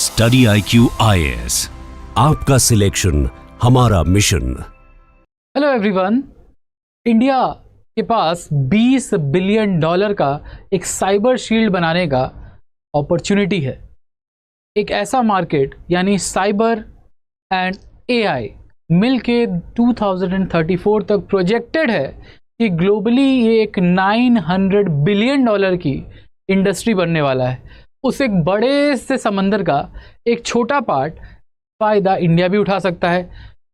Study IQ IAS, आपका selection हमारा mission. Hello everyone, India के पास $20 बिलियन का एक साइबर शील्ड बनाने का अपॉर्चुनिटी है। एक ऐसा मार्केट यानी साइबर एंड AI मिलके 2034 तक प्रोजेक्टेड है कि ग्लोबली ये एक $900 बिलियन की इंडस्ट्री बनने वाला है। उस एक बड़े से समंदर का एक छोटा पार्ट फ़ायदा इंडिया भी उठा सकता है,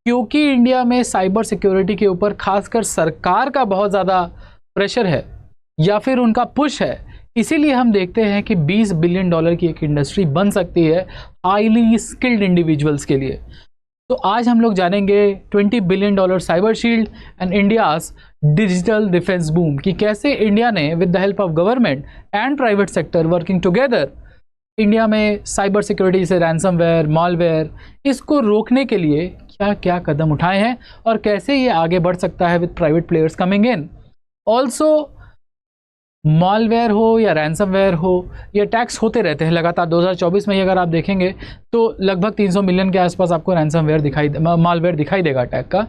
क्योंकि इंडिया में साइबर सिक्योरिटी के ऊपर खासकर सरकार का बहुत ज़्यादा प्रेशर है या फिर उनका पुश है। इसीलिए हम देखते हैं कि $20 बिलियन की एक इंडस्ट्री बन सकती है हाईली स्किल्ड इंडिविजुअल्स के लिए। तो आज हम लोग जानेंगे $20 billion cyber shield and India's digital defence boom कि कैसे इंडिया ने with the help of government and private sector working together India में साइबर सिक्योरिटी जैसे रैंसमवेयर, मॉलवेयर, इसको रोकने के लिए क्या क्या कदम उठाए हैं और कैसे ये आगे बढ़ सकता है with private players coming in. Also malware हो या रैंसमवेयर हो, ये अटैक्स होते रहते हैं लगातार। 2024 में ही अगर आप देखेंगे तो लगभग 300 मिलियन के आसपास आपको रैंसमवेयर मॉलवेयर दिखाई देगा अटैक का।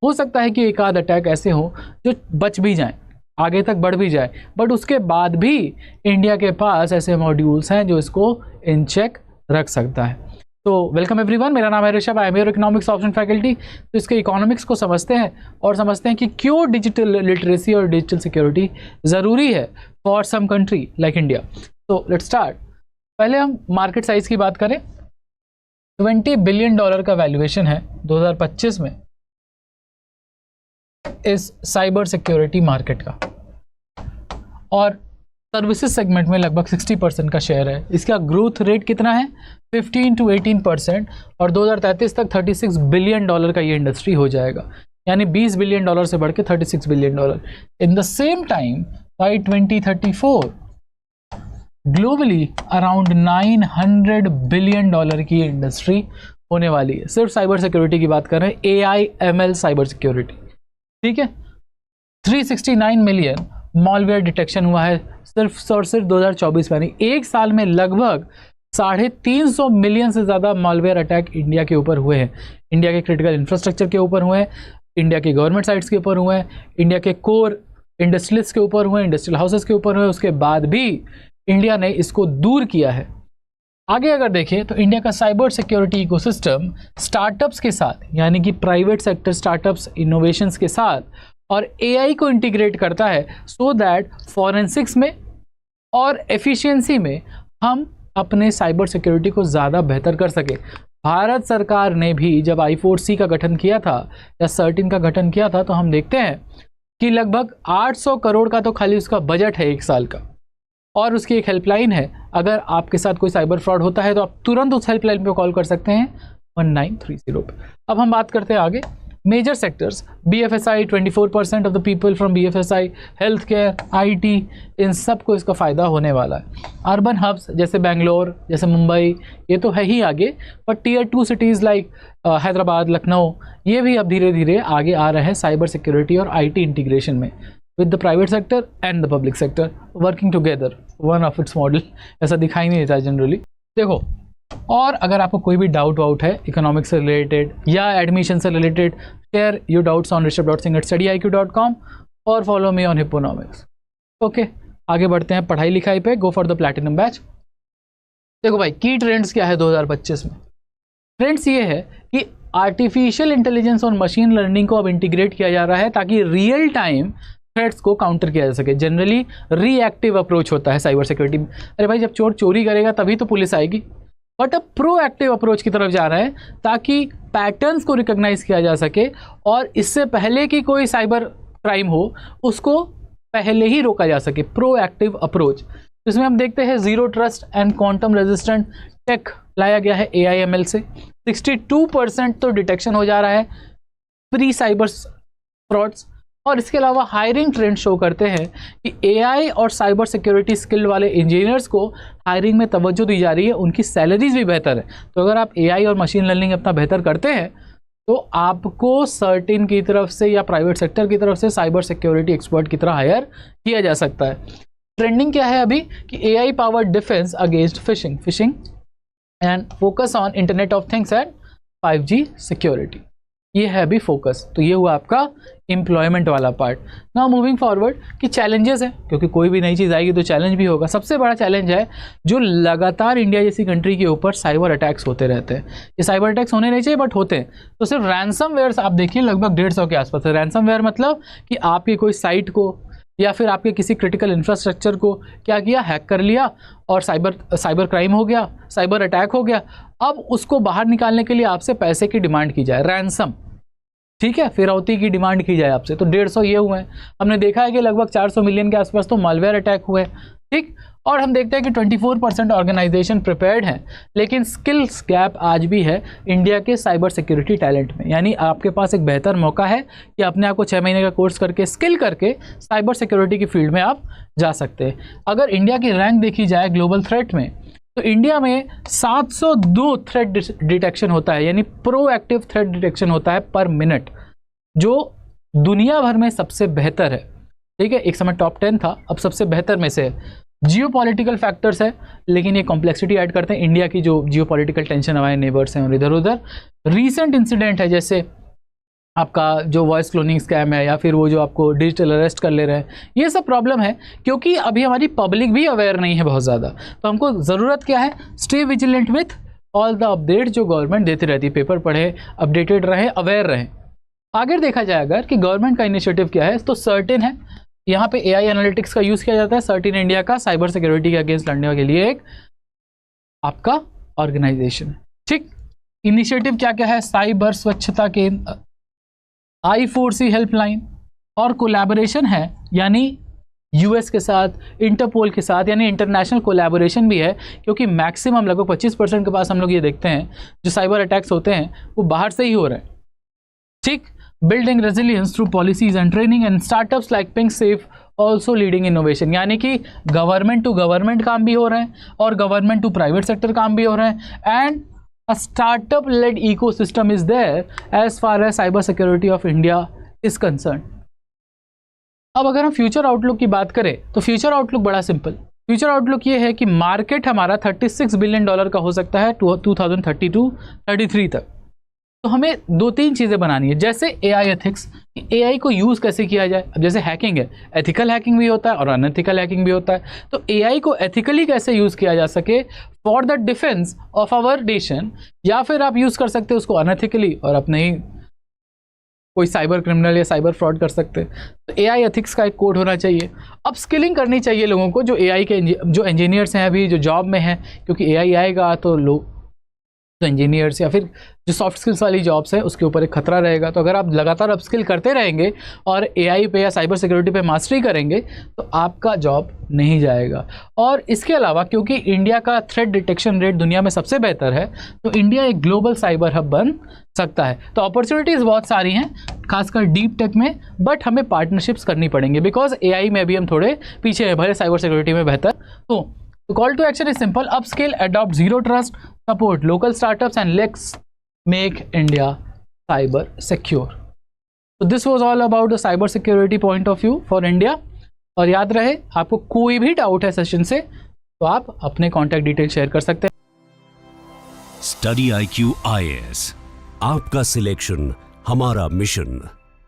हो सकता है कि एक आध अटैक ऐसे हो जो बच भी जाएं, आगे तक बढ़ भी जाए, बट उसके बाद भी इंडिया के पास ऐसे मॉड्यूल्स हैं जो इसको इन चेक रख सकता है। तो वेलकम एवरीवन, मेरा नाम है Rishabh, I am your economics option faculty. तो इसके इकोनॉमिक्स को समझते हैं और समझते हैं कि क्यों डिजिटल लिटरेसी और डिजिटल सिक्योरिटी ज़रूरी है for some country like India. तो लेट्स स्टार्ट। पहले हम मार्केट साइज़ की बात करें। $20 बिलियन का वैल्यूएशन है 2025 में इस साइबर सिक्योरिटी मार्केट का, और सर्विसेज सेगमेंट में लगभग 60% का शेयर है। इसका ग्रोथ रेट कितना है? 15 to 18%, और 2033 तक $36 बिलियन का ये इंडस्ट्री हो जाएगा, यानी $20 बिलियन से बढ़ के $36 billion. In the same time by 2034 globally around $900 billion की इंडस्ट्री होने वाली है। सिर्फ साइबर सिक्योरिटी की बात कर रहे हैं, AI/ML साइबर सिक्योरिटी, ठीक है। 369 मिलियन मॉलवेयर डिटेक्शन हुआ है सिर्फ और सिर्फ 2024 में, यानी एक साल में लगभग 350 मिलियन से ज़्यादा मॉलवेयर अटैक इंडिया के ऊपर हुए हैं। इंडिया के क्रिटिकल इंफ्रास्ट्रक्चर के ऊपर हुए हैं, इंडिया के गवर्नमेंट साइट्स के ऊपर हुए हैं, इंडिया के कोर इंडस्ट्रियलिस्ट के ऊपर हुए हैं, इंडस्ट्रियल हाउसेस के ऊपर हुए। उसके बाद भी इंडिया ने इसको दूर किया है। आगे अगर देखें तो इंडिया का साइबर सिक्योरिटी इकोसिस्टम स्टार्टअप्स के साथ, यानी कि प्राइवेट सेक्टर स्टार्टअप्स इनोवेशंस के साथ और AI को इंटीग्रेट करता है, सो दैट फॉरेंसिक्स में और एफिशिएंसी में हम अपने साइबर सिक्योरिटी को ज़्यादा बेहतर कर सके। भारत सरकार ने भी जब I4C का गठन किया था या CERT-इन का गठन किया था, तो हम देखते हैं कि लगभग 800 करोड़ का तो खाली उसका बजट है एक साल का, और उसकी एक हेल्पलाइन है। अगर आपके साथ कोई साइबर फ्रॉड होता है तो आप तुरंत उस हेल्पलाइन पे कॉल कर सकते हैं 1930 पे। अब हम बात करते हैं आगे major sectors. BFSI 24% of the people from BFSI, health care, IT, इन सब को इसका फ़ायदा होने वाला है। अर्बन हब्स जैसे बेंगलोर, जैसे मुंबई, ये तो है ही आगे, पर Tier 2 cities like Hyderabad, Lucknow, ये भी अब धीरे धीरे आगे आ रहे हैं साइबर सिक्योरिटी और IT इंटीग्रेशन में, with the private sector and the public sector working together, one of its model। ऐसा दिखाई नहीं देता जनरली। देखो, और अगर आपको कोई भी डाउट है इकोनॉमिक्स से रिलेटेड या एडमिशन से related, share your doubts on rishabh.singh@studiiq.com और फॉलो मी ऑन हिप्पोनॉमिक्स। ओके, आगे बढ़ते हैं पढ़ाई लिखाई पे। Go for the platinum batch. देखो भाई, की ट्रेंड्स क्या है 2025 में? ट्रेंड्स ये है कि आर्टिफिशियल इंटेलिजेंस और मशीन लर्निंग को अब इंटीग्रेट किया जा रहा है ताकि रियल टाइम थ्रेट्स को काउंटर किया जा सके। जनरली रिएक्टिव अप्रोच होता है साइबर सिक्योरिटी। अरे भाई, जब चोर चोरी करेगा तभी तो पुलिस आएगी, बट अब प्रोएक्टिव अप्रोच की तरफ जा रहा है ताकि पैटर्न्स को रिकॉग्नाइज किया जा सके और इससे पहले कि कोई साइबर क्राइम हो उसको पहले ही रोका जा सके। प्रोएक्टिव अप्रोच, इसमें हम देखते हैं zero trust and quantum resistant tech लाया गया है AI/ML से। 62% तो डिटेक्शन हो जा रहा है प्री साइबर फ्रॉड्स, और इसके अलावा हायरिंग ट्रेंड शो करते हैं कि AI और साइबर सिक्योरिटी स्किल वाले इंजीनियर्स को हायरिंग में तवज्जो दी जा रही है, उनकी सैलरीज भी बेहतर है। तो अगर आप AI और मशीन लर्निंग अपना बेहतर करते हैं तो आपको CERT-इन की तरफ से या प्राइवेट सेक्टर की तरफ से साइबर सिक्योरिटी एक्सपर्ट की तरह हायर किया जा सकता है। ट्रेंडिंग क्या है अभी कि AI powered defence against fishing and focus on internet of things and 5G security. ये है अभी फोकस। तो ये हुआ आपका एम्प्लॉयमेंट वाला पार्ट। नाउ मूविंग फॉरवर्ड कि चैलेंजेस हैं, क्योंकि कोई भी नई चीज़ आएगी तो चैलेंज भी होगा। सबसे बड़ा चैलेंज है जो लगातार इंडिया जैसी कंट्री के ऊपर साइबर अटैक्स होते रहते हैं। ये साइबर अटैक्स होने नहीं चाहिए बट होते हैं। तो सिर्फ रैंसमवेयर्स आप देखिए लगभग 150 के आसपास है। रैंसमवेयर मतलब कि आपकी कोई साइट को या फिर आपके किसी क्रिटिकल इंफ्रास्ट्रक्चर को क्या किया, हैक कर लिया और साइबर क्राइम हो गया, साइबर अटैक हो गया। अब उसको बाहर निकालने के लिए आपसे पैसे की डिमांड की जाए, रैंसम, ठीक है, फिरौती की डिमांड की जाए आपसे। तो 150 ये हुए हैं। हमने देखा है कि लगभग 400 मिलियन के आसपास तो मालवेयर अटैक हुए, ठीक। और हम देखते हैं कि 24% ऑर्गेनाइजेशन प्रिपेयर्ड हैं, लेकिन स्किल्स गैप आज भी है इंडिया के साइबर सिक्योरिटी टैलेंट में। यानी आपके पास एक बेहतर मौका है कि अपने आप को 6 महीने का कोर्स करके स्किल करके साइबर सिक्योरिटी की फील्ड में आप जा सकते हैं। अगर इंडिया की रैंक देखी जाए ग्लोबल थ्रेट में, तो इंडिया में 702 थ्रेट डिटेक्शन होता है, यानी प्रोएक्टिव थ्रेट डिटेक्शन होता है पर मिनट, जो दुनिया भर में सबसे बेहतर है, ठीक है। एक समय टॉप 10 था, अब सबसे बेहतर में से है। जियोपॉलिटिकल फैक्टर्स है, लेकिन ये कॉम्प्लेक्सिटी ऐड करते हैं। इंडिया की जो जियोपॉलिटिकल टेंशन हमारे नेबर्स हैं और इधर उधर रीसेंट इंसिडेंट है, जैसे आपका जो वॉइस क्लोनिंग स्कैम है या फिर वो जो आपको डिजिटल अरेस्ट कर ले रहे हैं, ये सब प्रॉब्लम है क्योंकि अभी हमारी पब्लिक भी अवेयर नहीं है बहुत ज़्यादा। तो हमको ज़रूरत क्या है, stay vigilant with all the update जो गवर्नमेंट देती रहती है। पेपर पढ़े, अपडेटेड रहे, अवेयर रहें। आगे देखा जाए अगर कि गवर्नमेंट का इनिशिएटिव क्या है, तो सर्टेन है, यहाँ पे AI एनालिटिक्स का यूज़ किया जाता है। सर्टेन इंडिया का साइबर सिक्योरिटी के अगेंस्ट लड़ने के लिए एक आपका ऑर्गेनाइजेशन है, ठीक। इनिशिएटिव क्या क्या है, साइबर स्वच्छता केंद्र, I4C हेल्पलाइन, और कोलैबोरेशन है यानी US के साथ, इंटरपोल के साथ, यानी इंटरनेशनल कोलैबोरेशन भी है, क्योंकि मैक्सिमम लगभग 25% के पास हम लोग ये देखते हैं जो साइबर अटैक्स होते हैं वो बाहर से ही हो रहे हैं, ठीक। Building resilience through policies and training and startups like pink safe also leading innovation, यानी कि गवर्नमेंट टू गवर्नमेंट काम भी हो रहे हैं और गवर्नमेंट टू प्राइवेट सेक्टर काम भी हो रहे हैं। And a startup led ecosystem is there as far as cyber security of India is concerned। अब अगर हम फ्यूचर आउटलुक की बात करें तो फ्यूचर आउटलुक बड़ा सिंपल। फ्यूचर आउटलुक ये है कि मार्केट हमारा $36 बिलियन का हो सकता है 2032-33 तक। तो हमें 2-3 चीज़ें बनानी है, जैसे AI एथिक्स, AI को यूज़ कैसे किया जाए। अब जैसे हैकिंग है, एथिकल हैकिंग भी होता है और अनएथिकल हैकिंग भी होता है। तो AI को एथिकली कैसे यूज़ किया जा सके for the defence of our nation, या फिर आप यूज़ कर सकते हो उसको अनएथिकली और अपने ही कोई साइबर क्रिमिनल या साइबर फ्रॉड कर सकते हैं। तो AI एथिक्स का एक कोड होना चाहिए। अब स्किलिंग करनी चाहिए लोगों को, जो AI के जो इंजीनियर्स हैं अभी जो जॉब में हैं, क्योंकि AI आएगा तो लोग तो इंजीनियर्स या फिर जो सॉफ्ट स्किल्स वाली जॉब्स है उसके ऊपर एक खतरा रहेगा। तो अगर आप लगातार अपस्किल करते रहेंगे और AI पे या साइबर सिक्योरिटी पे मास्टरी करेंगे तो आपका जॉब नहीं जाएगा। और इसके अलावा क्योंकि इंडिया का थ्रेट डिटेक्शन रेट दुनिया में सबसे बेहतर है, तो इंडिया एक ग्लोबल साइबर हब बन सकता है। तो अपॉर्चुनिटीज़ बहुत सारी हैं, खासकर डीप टेक में, बट हमें पार्टनरशिप्स करनी पड़ेंगे बिकॉज AI में भी हम थोड़े पीछे हैं, भले साइबर सिक्योरिटी में बेहतर। तो call to action is simple, upskill, adopt zero trust, support local startups and let's make India cyber secure। So this was all about the cyber security point of view for India। और याद रहे आपको कोई भी doubt है session से तो आप अपने कॉन्टैक्ट डिटेल शेयर कर सकते हैं। स्टडी IQ IAS, आपका सिलेक्शन हमारा मिशन।